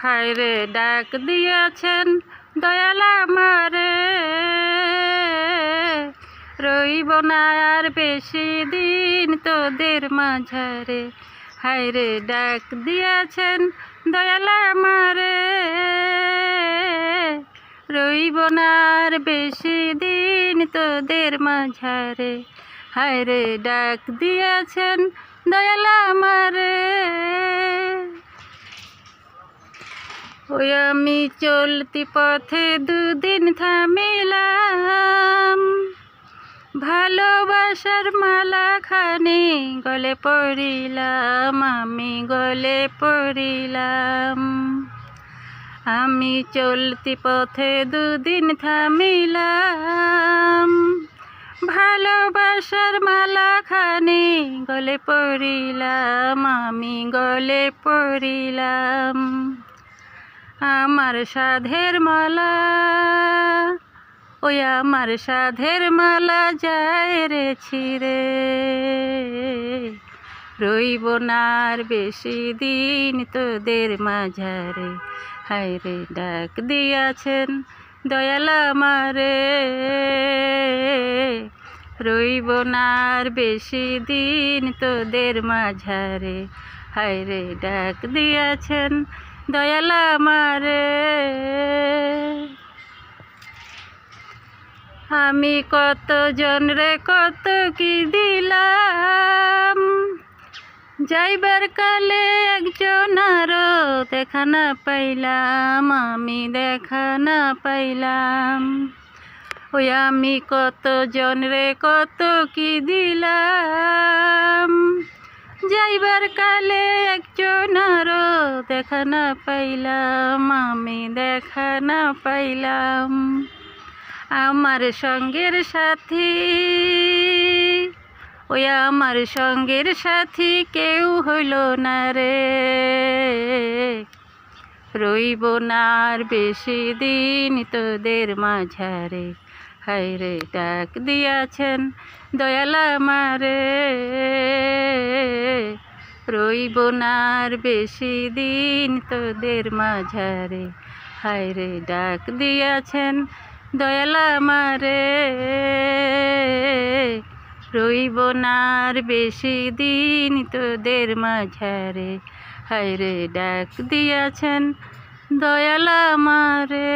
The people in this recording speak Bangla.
হায় রে ডাক দিয়েছেন দয়াল আমারে, রইব না আর বেশি দিন তোদের মাঝারে। হায় রে ডাক দিয়েছেন দয়াল আমারে, রইব না আর বেশি দিন তোদের মাঝারে। হায় রে ডাক দিয়েছেন দয়াল আমারে। ওই আমি চলতি পথে দুদিন থামিলাম, ভালোবাসার মালাখানি গলে পড়িলাম, আমি গলে পড়িলাম। আমি চলতি পথে দুদিন থামিলাম, ভালোবাসার মালাখানি গলে পড়িলাম, আমি গলে পড়িলাম। আমার সাধের মালা, ওই আমার সাধের মালা যায় রে ছিঁড়ে, রইব না আর বেশি দিন তোদের মাঝারে। হায় রে ডাক দিয়াছেন দয়াল আমারে, রইব না আর বেশি দিন তোদের মাঝারে। হায় রে ডাক দিয়াছেন দয়াল আমারে। আমি কত জনরে কত কি দিলাম, যাইবার কালে একজনারও দেখা না পাইলাম, আমি দেখা না পাইলাম। ওই আমি কত জনরে কত কি দিলাম, যাইবার কালে একজনারও দেখা না পাইলাম, আমি দেখা না পাইলাম। আমার সঙ্গের সাথী, ওই আমার সঙ্গের সাথী কেউ হইল না রে, রইব না আর বেশি দিন তোদের মাঝারে। হায় রে ডাক দিয়াছেন দয়াল আমারে, রইব না আর বেশি দিন তোদের মাঝারে। হায় রে ডাক দিয়াছেন দয়াল আমারে, রইব না আর বেশি দিন তোদের মাঝারে। হায় রে ডাক দিয়াছেন দয়াল আমারে।